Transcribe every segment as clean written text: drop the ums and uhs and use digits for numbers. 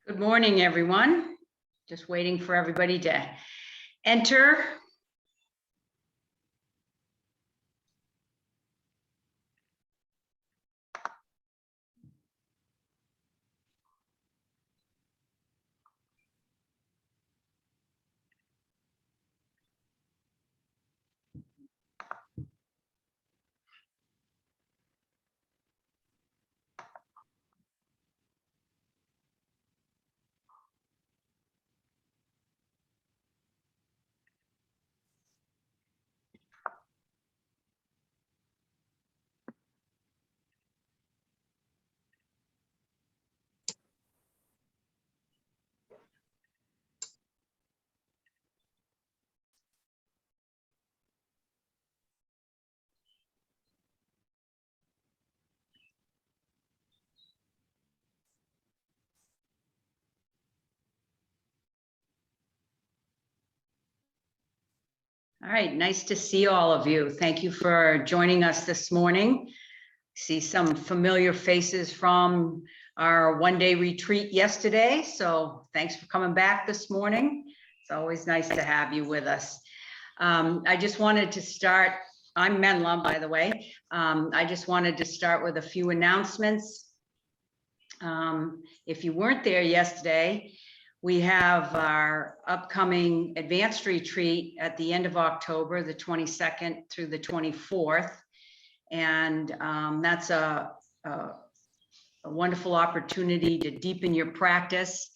Good morning, everyone. Just waiting for everybody to enter. All right, nice to see all of you. Thank you for joining us this morning. See some familiar faces from our one-day retreat yesterday. So thanks for coming back this morning. It's always nice to have you with us. I just wanted to start, I'm Menla, by the way. I just wanted to start with a few announcements. If you weren't there yesterday, we have our upcoming advanced retreat at the end of October, the 22nd through the 24th. And that's a wonderful opportunity to deepen your practice.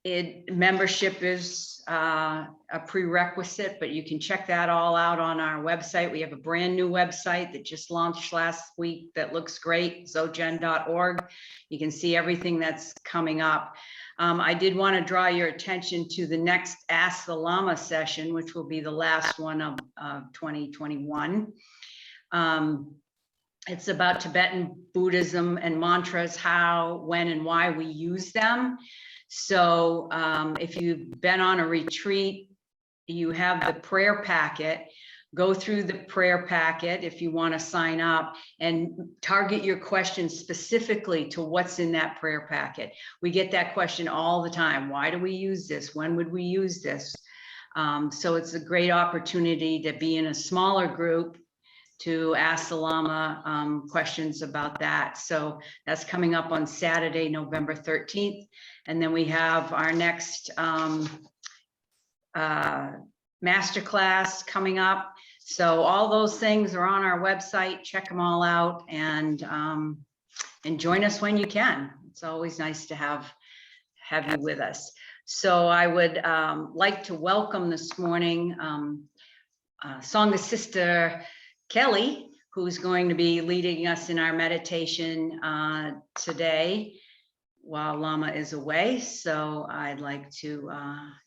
Membership is a prerequisite, but you can check that all out on our website. We have a brand new website that just launched last week that looks great, zogen.org. You can see everything that's coming up. I did want to draw your attention to the next Ask the Lama session, which will be the last one of 2021. It's about Tibetan Buddhism and mantras, how, when, and why we use them. So if you've been on a retreat, you have the prayer packet. Go through the prayer packet if you want to sign up and target your questions specifically to what's in that prayer packet. We get that question all the time. Why do we use this? When would we use this? So it's a great opportunity to be in a smaller group to ask the Lama questions about that. So that's coming up on Saturday, November 13th. And then we have our next masterclass coming up. So all those things are on our website. Check them all out and join us when you can. It's always nice to have you with us. So I would like to welcome this morning Sangha Sister Kelley, who's going to be leading us in our meditation today while Lama is away. So I'd like to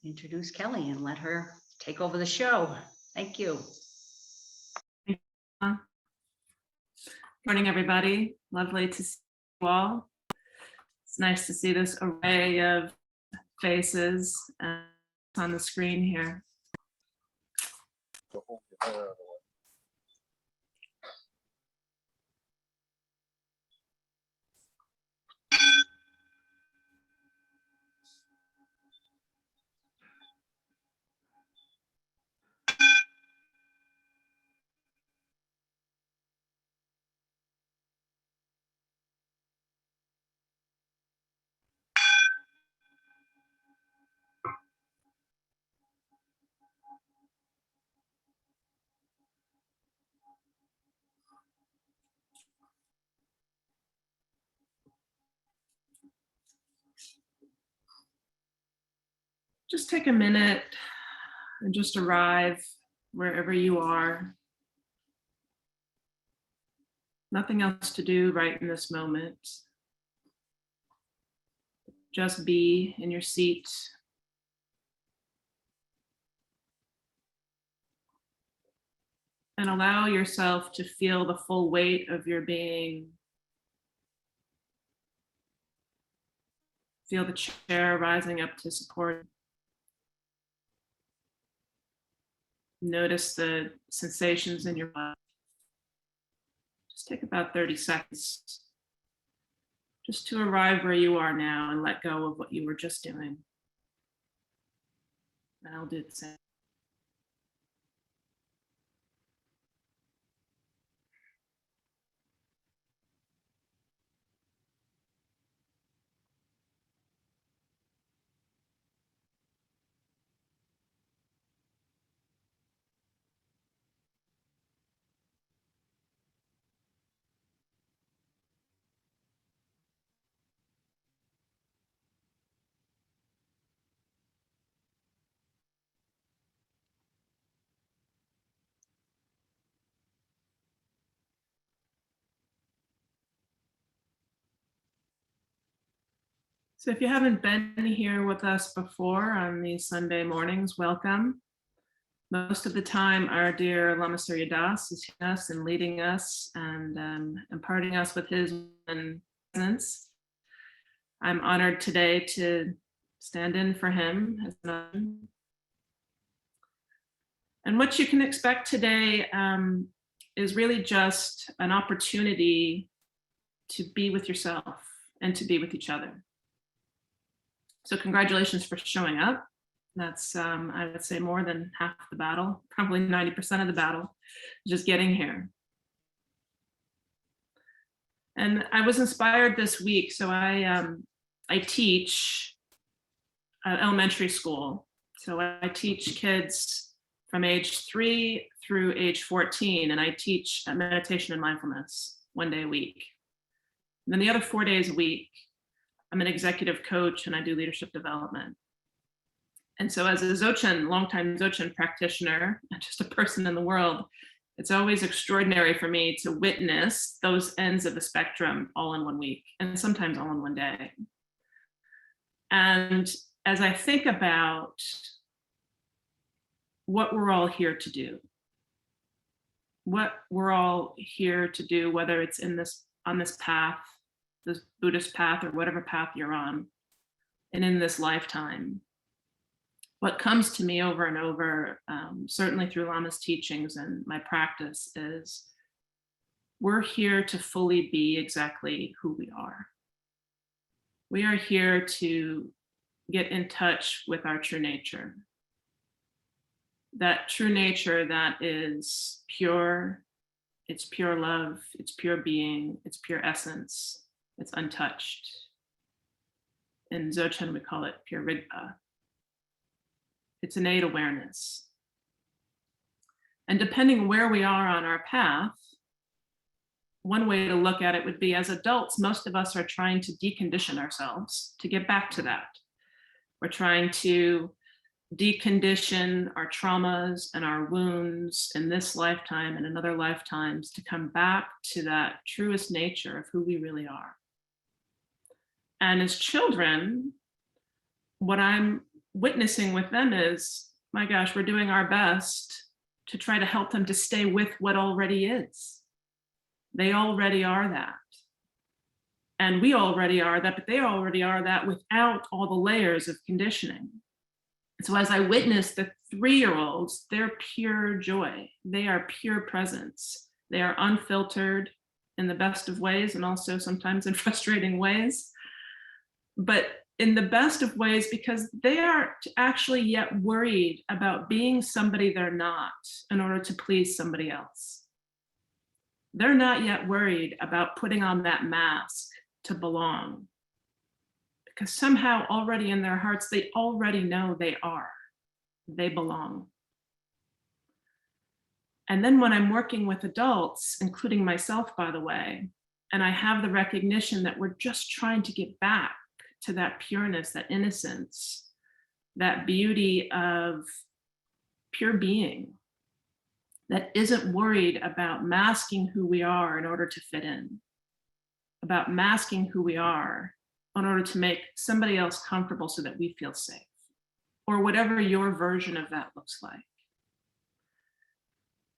introduce Kelley and let her take over the show. Thank you. Morning, everybody. Lovely to see you all. It's nice to see this array of faces on the screen here. Just take a minute and just arrive wherever you are. Nothing else to do right in this moment. Just be in your seat. And allow yourself to feel the full weight of your being. Feel the chair rising up to support. Notice the sensations in your body. Just take about 30 seconds just to arrive where you are now and let go of what you were just doing. And I'll do the same. So if you haven't been here with us before on these Sunday mornings, welcome. Most of the time, our dear Lama Surya is here with us and leading us and imparting us with his presence. I'm honored today to stand in for him. And what you can expect today is really just an opportunity to be with yourself and to be with each other. So congratulations for showing up. That's, I would say, more than half the battle, probably 90% of the battle, just getting here. And I was inspired this week. So I teach elementary school. So I teach kids from age 3 through age 14, and I teach meditation and mindfulness 1 day a week. And then the other 4 days a week, I'm an executive coach and I do leadership development. And so as a Dzogchen, longtime Dzogchen practitioner, and just a person in the world, it's always extraordinary for me to witness those ends of the spectrum all in 1 week, and sometimes all in 1 day. And as I think about what we're all here to do, what we're all here to do, whether it's on this path, this Buddhist path, or whatever path you're on, and in this lifetime, what comes to me over and over, certainly through Lama's teachings and my practice, is we're here to fully be exactly who we are. We are here to get in touch with our true nature. That true nature that is pure, it's pure love, it's pure being, it's pure essence, it's untouched. In Dzogchen, we call it pure Rigpa. It's innate awareness. And depending where we are on our path, one way to look at it would be, as adults, most of us are trying to decondition ourselves to get back to that. We're trying to decondition our traumas and our wounds in this lifetime and in other lifetimes to come back to that truest nature of who we really are. And as children, what I'm witnessing with them is, my gosh, we're doing our best to try to help them to stay with what already is. They already are that. And we already are that, but they already are that without all the layers of conditioning. So as I witness the 3-year-olds, they're pure joy. They are pure presence. They are unfiltered in the best of ways, and also sometimes in frustrating ways. But in the best of ways, because they aren't actually yet worried about being somebody they're not in order to please somebody else. They're not yet worried about putting on that mask to belong, because somehow already in their hearts, they already know they belong. And then when I'm working with adults, including myself, by the way, and I have the recognition that we're just trying to get back to that pureness, that innocence, that beauty of pure being that isn't worried about masking who we are in order to fit in, about masking who we are in order to make somebody else comfortable so that we feel safe, or whatever your version of that looks like.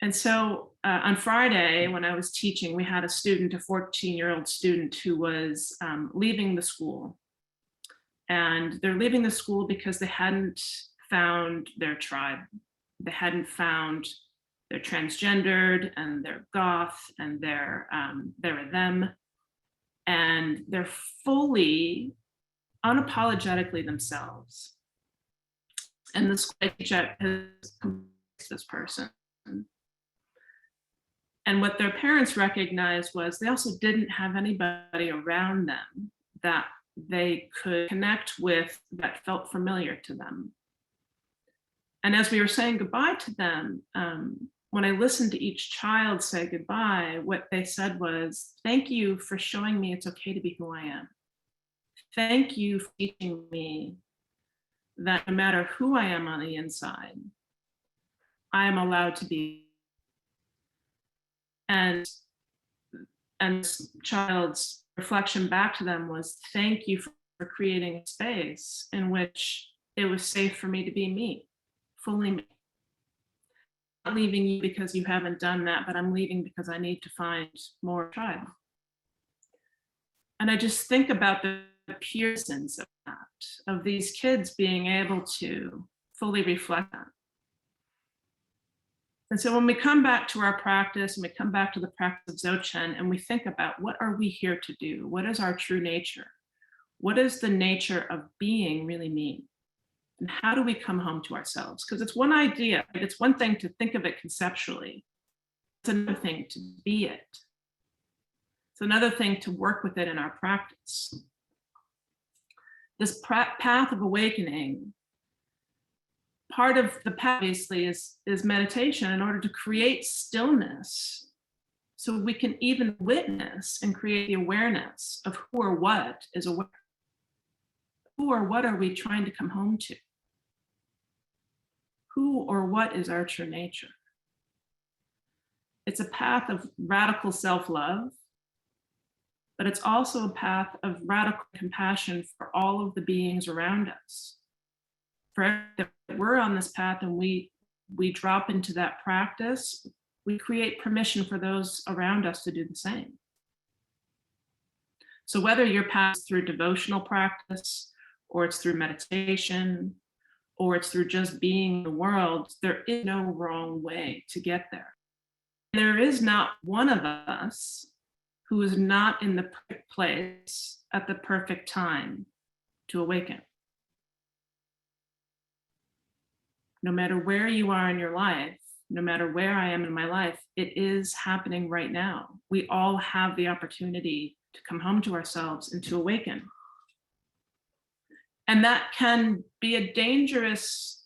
And so on Friday, when I was teaching, we had a student, a 14-year-old student, who was leaving the school. And they're leaving the school because they hadn't found their tribe. They hadn't found their transgendered and their goth and their them. and they're fully, unapologetically themselves. And the school I teach at has this person. And what their parents recognized was they also didn't have anybody around them that they could connect with that felt familiar to them. And as we were saying goodbye to them, when I listened to each child say goodbye, what they said was, "Thank you for showing me it's okay to be who I am. Thank you for teaching me that no matter who I am on the inside, I am allowed to be." And this child's reflection back to them was, "Thank you for creating a space in which it was safe for me to be me, fully me. I'm not leaving you because you haven't done that, but I'm leaving because I need to find more tribe." And I just think about the pure sense of that, of these kids being able to fully reflect that. And so when we come back to our practice and we come back to the practice of Dzogchen and we think about what are we here to do? What is our true nature? What does the nature of being really mean? And how do we come home to ourselves? Because it's one idea, right? It's one thing to think of it conceptually. It's another thing to be it. It's another thing to work with it in our practice. This path of awakening, part of the path obviously is meditation in order to create stillness so we can even witness and create the awareness of who or what is aware. Who or what are we trying to come home to? Who or what is our true nature? It's a path of radical self-love, but it's also a path of radical compassion for all of the beings around us. For if we're on this path and we drop into that practice, we create permission for those around us to do the same. So whether your path is through devotional practice, or it's through meditation, or it's through just being in the world, there is no wrong way to get there. There is not one of us who is not in the perfect place at the perfect time to awaken. No matter where you are in your life, no matter where I am in my life, it is happening right now. We all have the opportunity to come home to ourselves and to awaken. And that can be a dangerous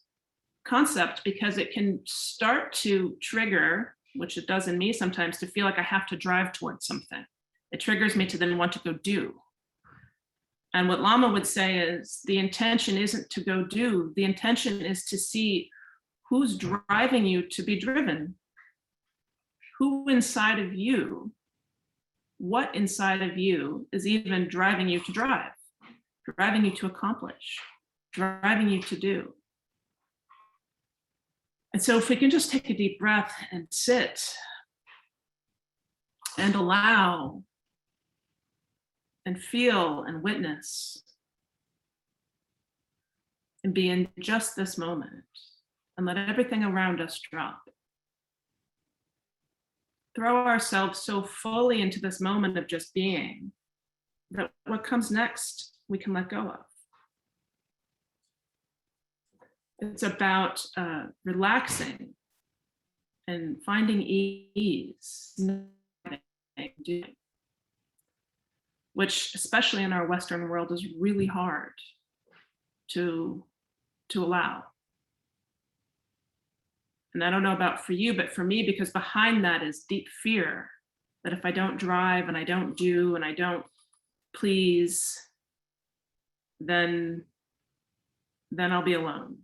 concept because it can start to trigger, which it does in me sometimes, to feel like I have to drive towards something. It triggers me to then want to go do. And what Lama would say is the intention isn't to go do, the intention is to see who's driving you to be driven. Who inside of you, what inside of you is even driving you to drive, driving you to accomplish, driving you to do. And so if we can just take a deep breath and sit and allow and feel and witness and be in just this moment and let everything around us drop. Throw ourselves so fully into this moment of just being that what comes next we can let go of. It's about relaxing and finding ease, which especially in our Western world is really hard to allow. And I don't know about for you, but for me, because behind that is deep fear that if I don't drive and I don't do and I don't please, then I'll be alone.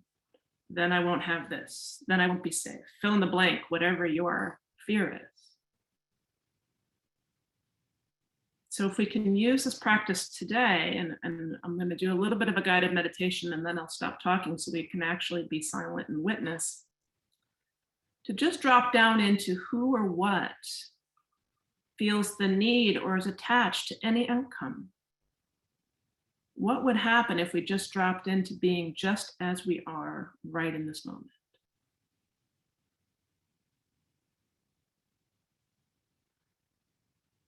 Then I won't have this. Then I won't be safe. Fill in the blank, whatever your fear is. So if we can use this practice today, and I'm going to do a little bit of a guided meditation and then I'll stop talking so we can actually be silent and witness, to just drop down into who or what feels the need or is attached to any outcome. What would happen if we just dropped into being just as we are right in this moment?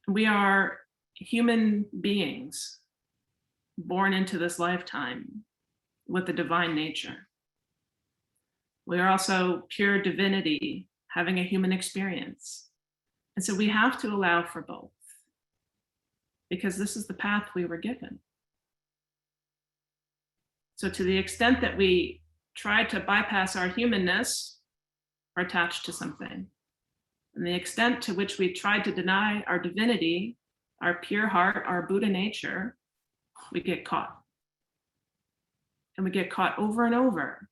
We are human beings born into this lifetime with a divine nature. We are also pure divinity having a human experience. And so we have to allow for both, because this is the path we were given. So to the extent that we try to bypass our humanness, we're attached to something. And the extent to which we try to deny our divinity, our pure heart, our Buddha nature, we get caught. And we get caught over and over,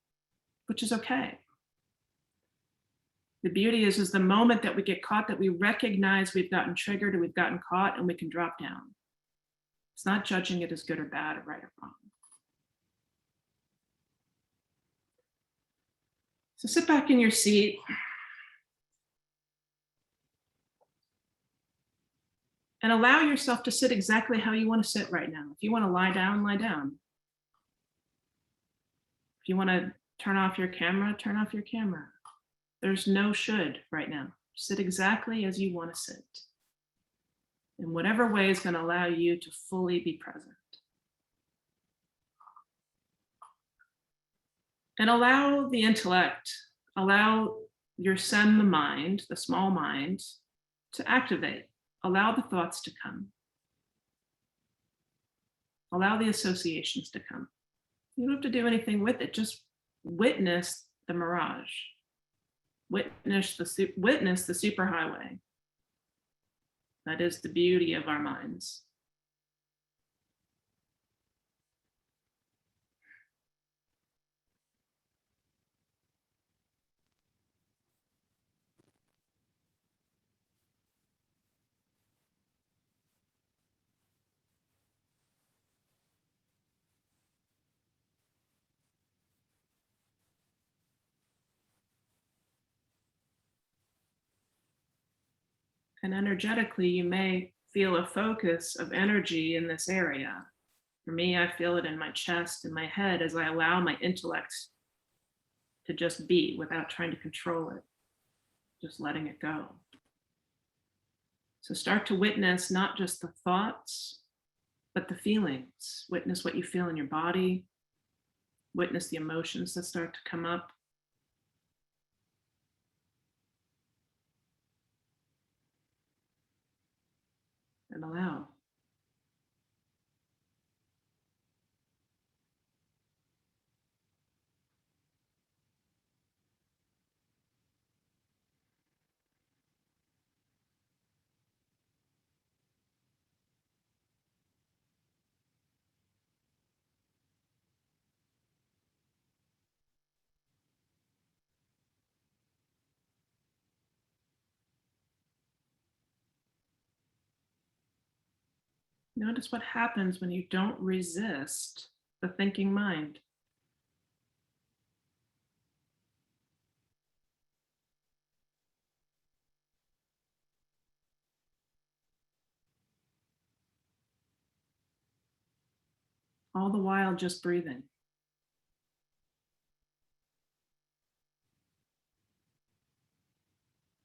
which is okay. The beauty is the moment that we get caught, that we recognize we've gotten triggered and we've gotten caught, and we can drop down. It's not judging it as good or bad or right or wrong. So sit back in your seat. And allow yourself to sit exactly how you want to sit right now. If you want to lie down, lie down. If you want to turn off your camera, turn off your camera. There's no should right now. Sit exactly as you want to sit, in whatever way is going to allow you to fully be present. And allow the intellect, allow your Sen, the mind, the small mind, to activate. Allow the thoughts to come. Allow the associations to come. You don't have to do anything with it. Just witness the mirage. Witness the superhighway. That is the beauty of our minds. And energetically, you may feel a focus of energy in this area. For me, I feel it in my chest and my head as I allow my intellect to just be without trying to control it, just letting it go. So start to witness not just the thoughts, but the feelings. Witness what you feel in your body. Witness the emotions that start to come up. And allow. Notice what happens when you don't resist the thinking mind. All the while just breathing.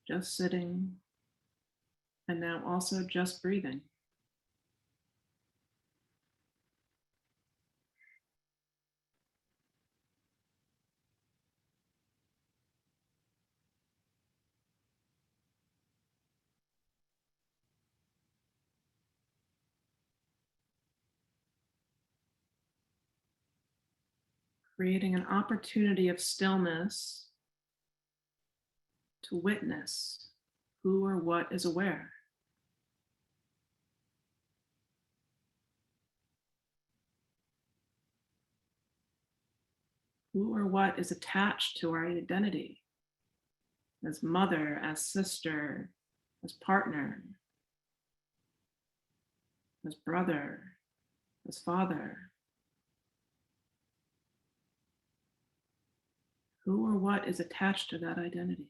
Just sitting, and now also just breathing. Creating an opportunity of stillness to witness who or what is aware. Who or what is attached to our identity as mother, as sister, as partner, as brother, as father. Who or what is attached to that identity?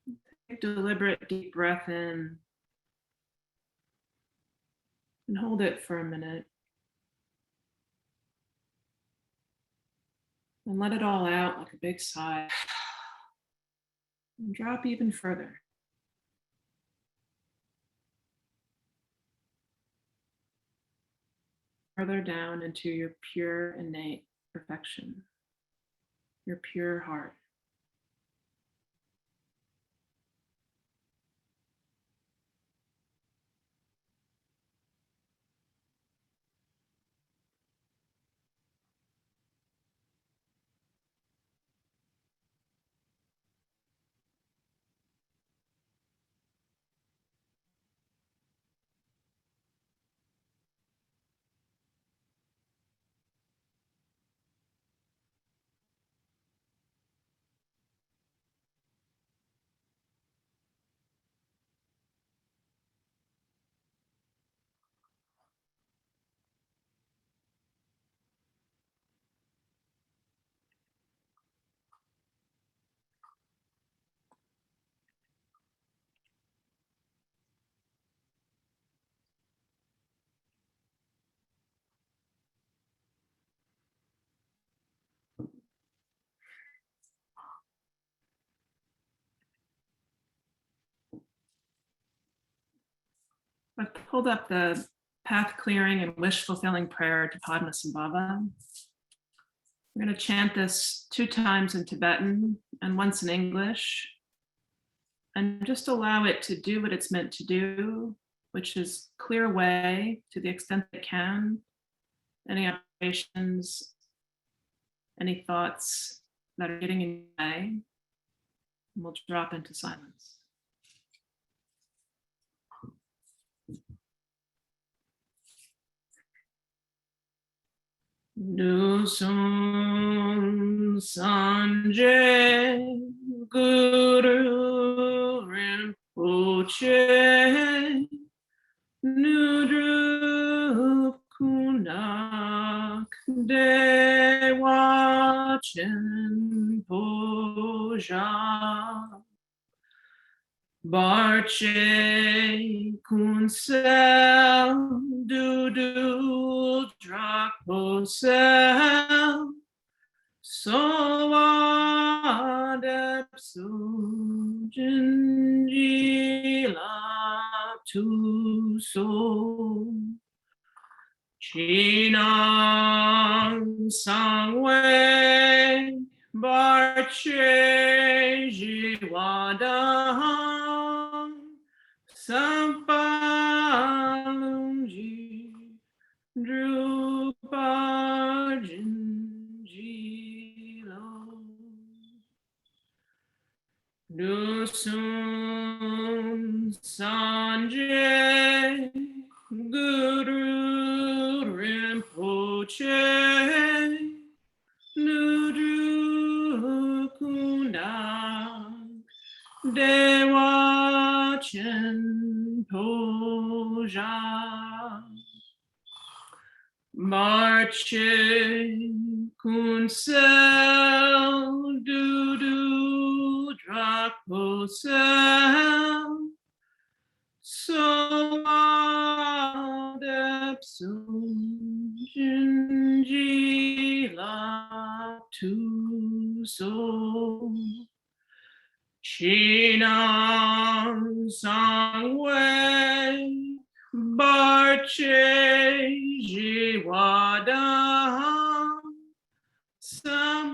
Take a deliberate deep breath in and hold it for a minute. And let it all out like a big sigh. And drop even further. Further down into your pure innate perfection, your pure heart. I've pulled up the path clearing and wish fulfilling prayer to Padmasambhava. We're going to chant this 2 times in Tibetan and once in English, and just allow it to do what it's meant to do, which is clear away to the extent it can any observations, any thoughts that are getting in the way, and we'll drop into silence. Dusum Sanjay Guru Rinpoche Nudrup Kunak Dewachen Poja Barche Kunsel Dudu Draposel Soadepsu Jinjila Tu So Chinang Sangwe Barche Jiwadam Sampalunji Drupa Jinjilo Dusum Sanjay Guru Rinpoche Nudru Kundak Dewachen Poja Marche Kunsel Dudu Draposel Soadepsum Jinjila Tu So Chinang Sangwe Barche Jiwada Sampalunji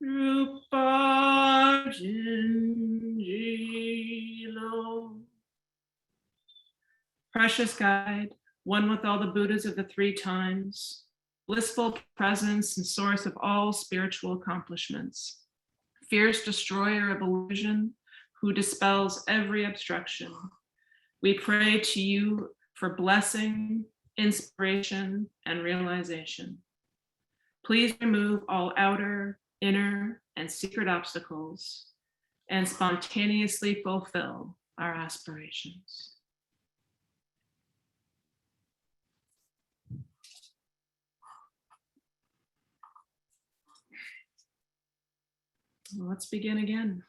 Rupa Jinjilo. Precious guide, one with all the Buddhas of the 3 times, blissful presence and source of all spiritual accomplishments, fierce destroyer of illusion, who dispels every obstruction. We pray to you for blessing, inspiration, and realization. Please remove all outer, inner, and secret obstacles and spontaneously fulfill our aspirations. Let's begin again.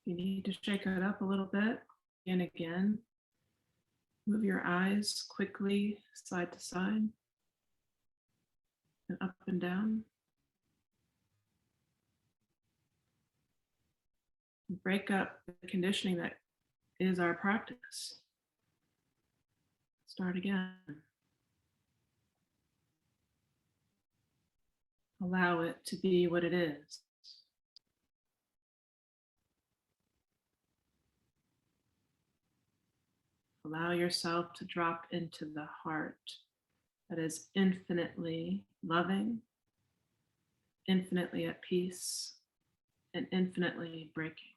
You need to shake it up a little bit. And again, move your eyes quickly side to side and up and down. Break up the conditioning that is our practice. Start again. Allow it to be what it is. Allow yourself to drop into the heart that is infinitely loving, infinitely at peace, and infinitely breaking.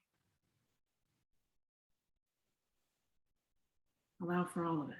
Allow for all of it.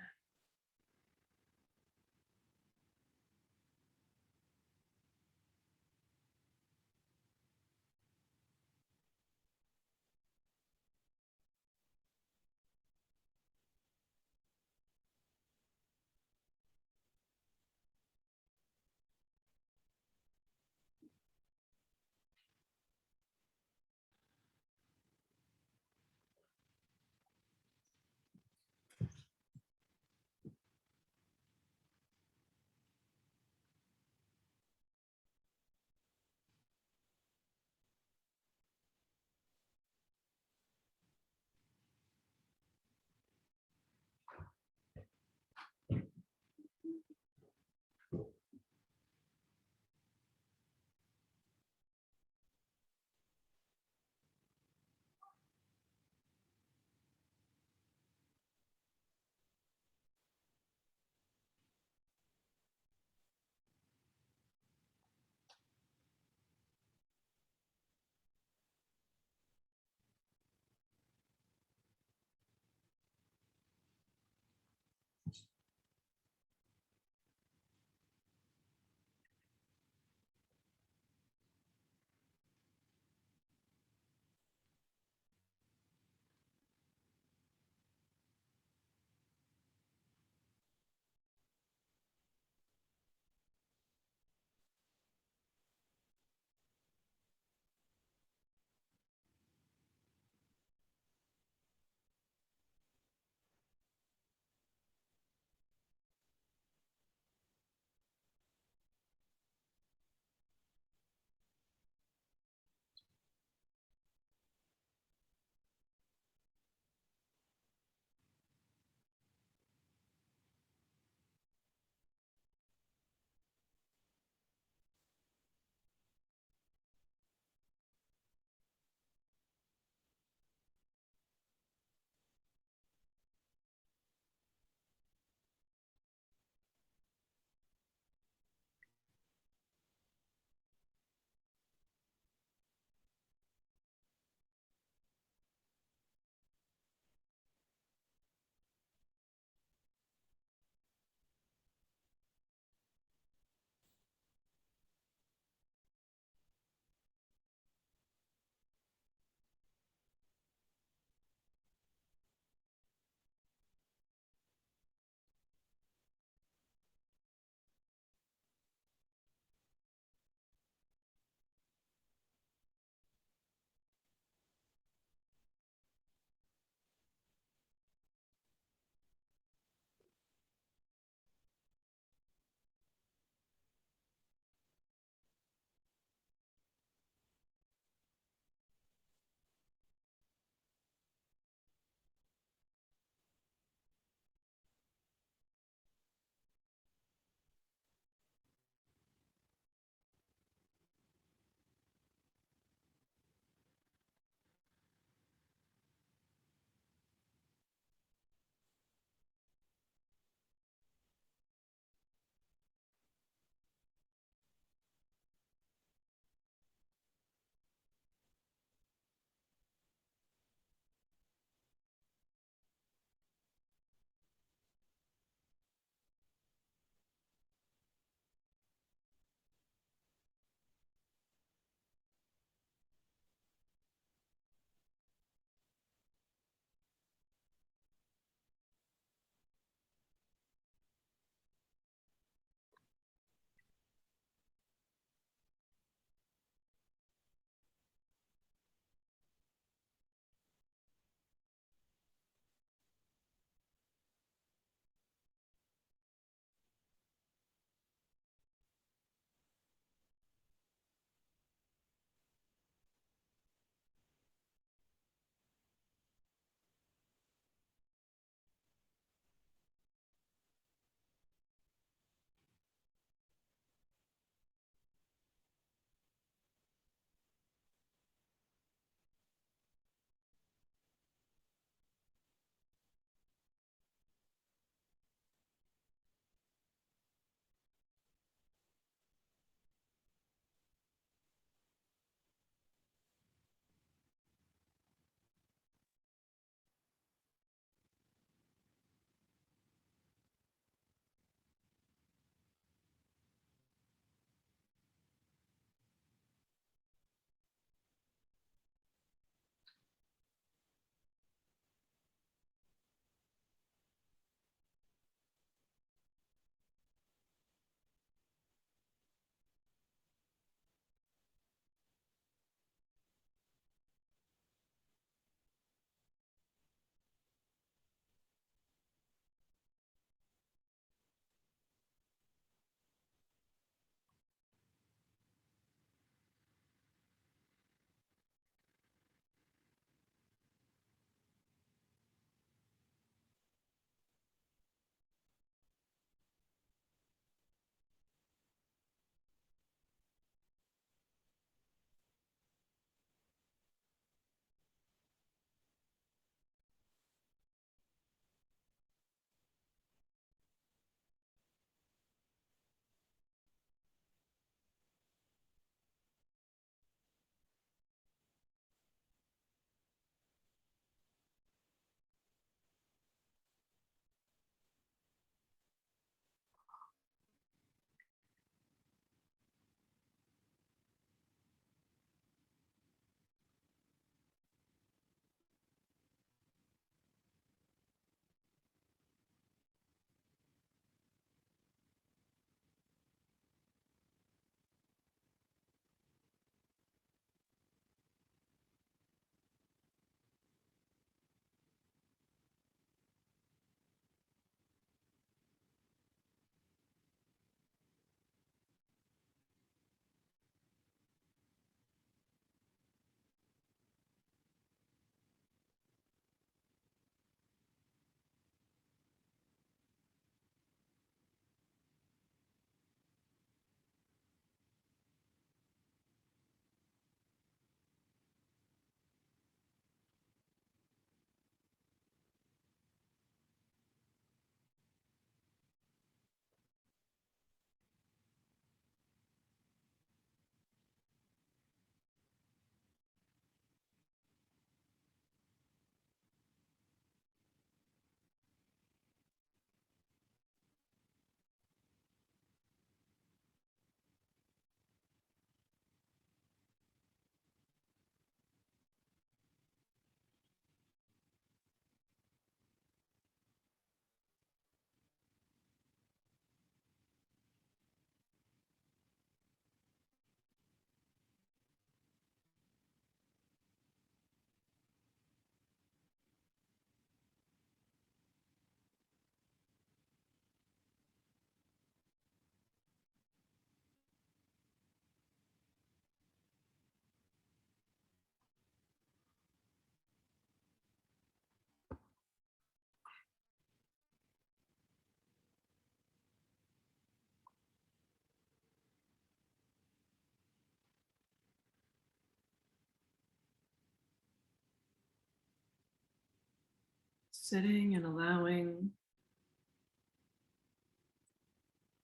Sitting and allowing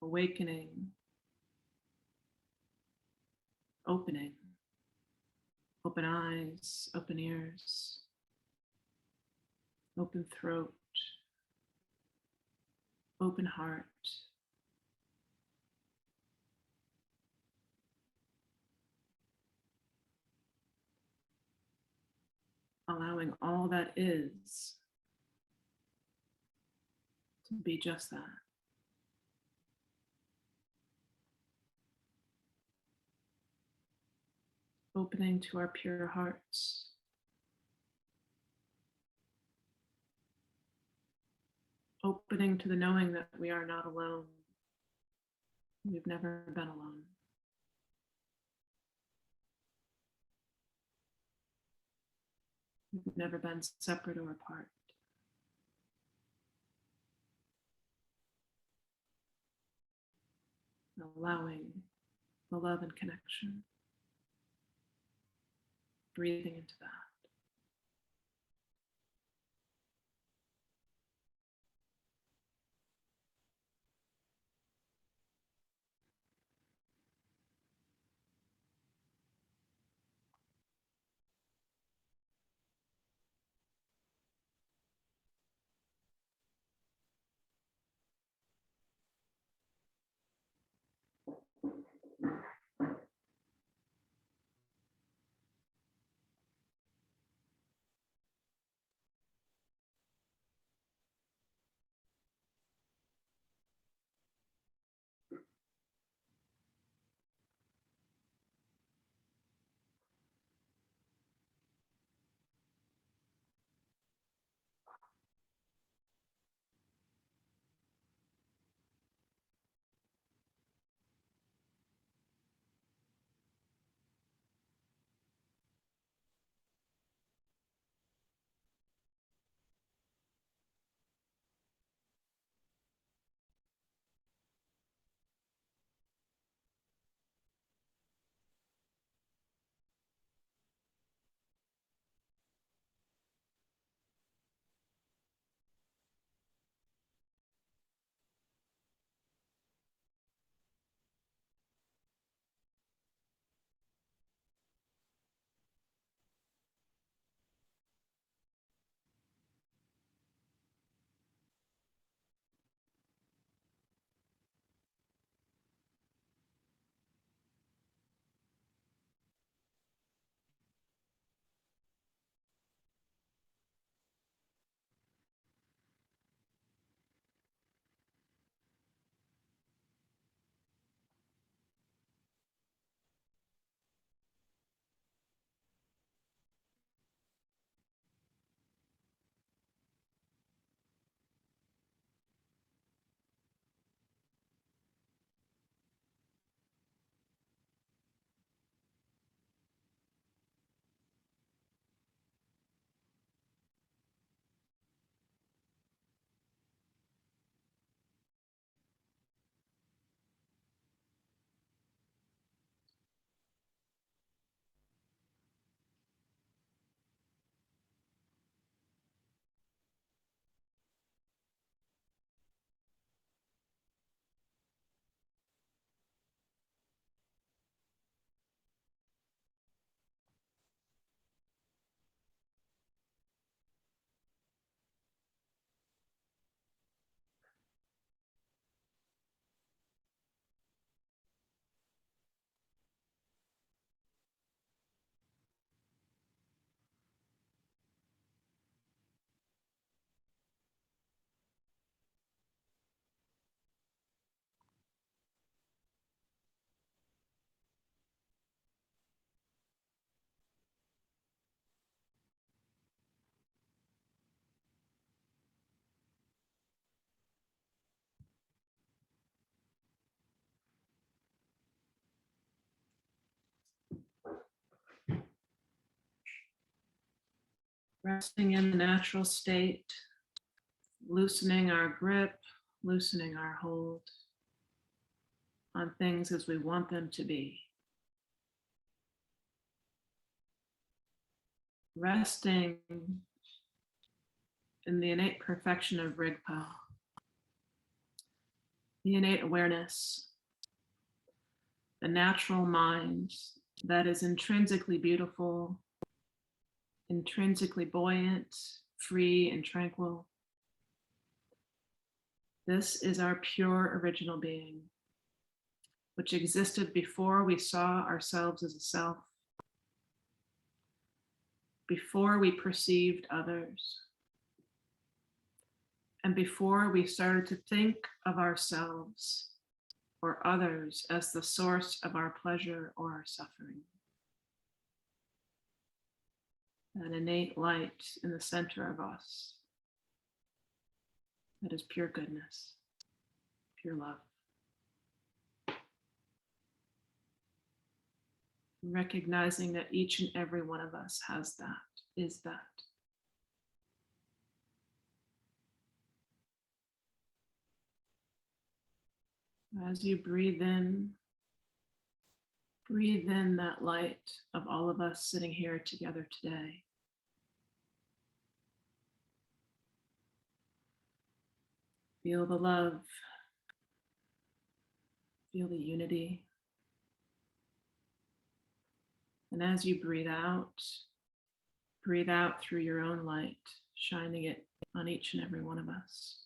awakening, opening, open eyes, open ears, open throat, open heart. Allowing all that is to be just that. Opening to our pure hearts. Opening to the knowing that we are not alone. We've never been alone. We've never been separate or apart. Allowing the love and connection. Breathing into that. Resting in the natural state, loosening our grip, loosening our hold on things as we want them to be. Resting in the innate perfection of Rigpa, the innate awareness, the natural mind that is intrinsically beautiful, intrinsically buoyant, free, and tranquil. This is our pure original being, which existed before we saw ourselves as a self, before we perceived others, and before we started to think of ourselves or others as the source of our pleasure or our suffering. An innate light in the center of us that is pure goodness, pure love. Recognizing that each and every one of us has that, is that. As you breathe in that light of all of us sitting here together today. Feel the love, feel the unity. And as you breathe out through your own light, shining it on each and every one of us.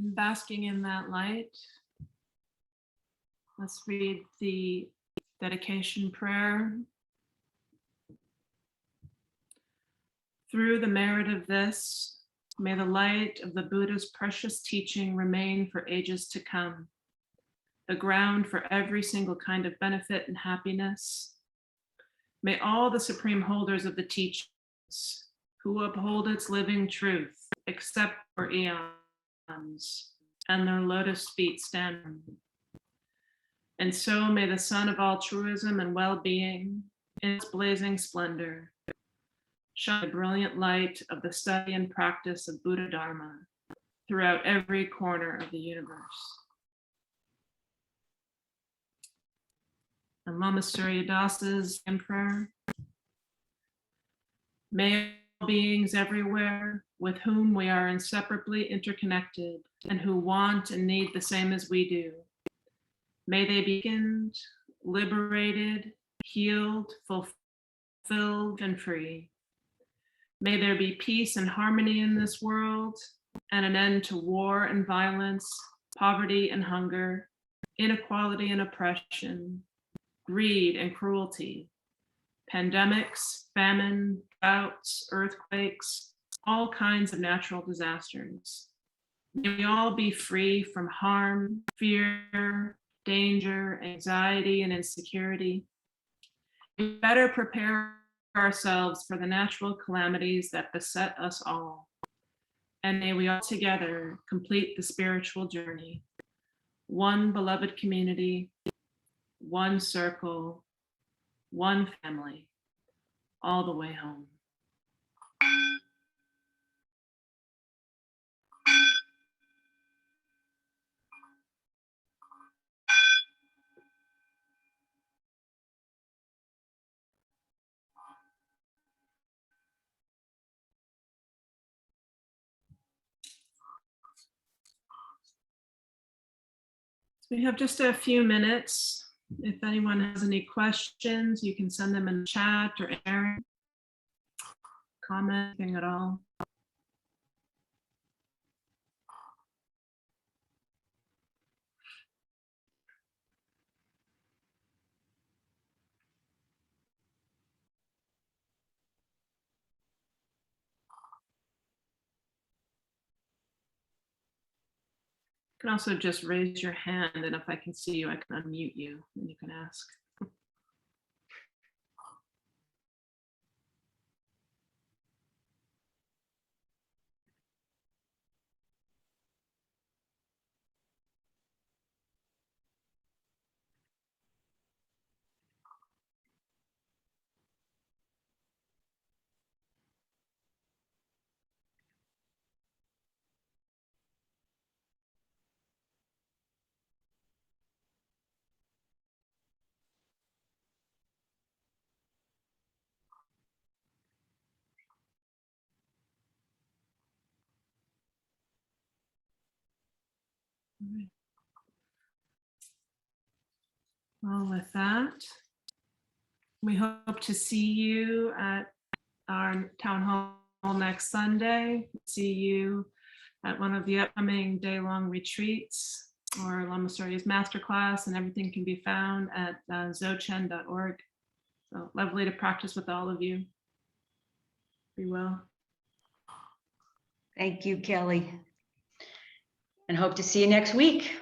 Basking in that light, let's read the dedication prayer. Through the merit of this, may the light of the Buddha's precious teaching remain for ages to come, the ground for every single kind of benefit and happiness. May all the supreme holders of the teachings who uphold its living truth, accept for eons, and their lotus feet stand. And so may the sun of altruism and well-being, in its blazing splendor, shine the brilliant light of the study and practice of Buddha Dharma throughout every corner of the universe. And Lama Surya Dasa's prayer. May all beings everywhere with whom we are inseparably interconnected and who want and need the same as we do, may they be awakened, liberated, healed, fulfilled, and free. May there be peace and harmony in this world and an end to war and violence, poverty and hunger, inequality and oppression, greed and cruelty, pandemics, famine, droughts, earthquakes, all kinds of natural disasters. May we all be free from harm, fear, danger, anxiety, and insecurity. We better prepare ourselves for the natural calamities that beset us all. And may we all together complete the spiritual journey. One beloved community, one circle, one family, all the way home. We have just a few minutes. If anyone has any questions, you can send them in the chat or Aaron. Commenting at all. You can also just raise your hand, and if I can see you, I can unmute you and you can ask. All right. Well, with that, we hope to see you at our town hall next Sunday. See you at one of the upcoming day-long retreats or Lama Surya's masterclass, and everything can be found at zochen.org. So lovely to practice with all of you. Be well. Thank you, Kelly. And hope to see you next week.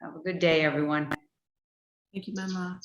Have a good day, everyone. Thank you, Mama.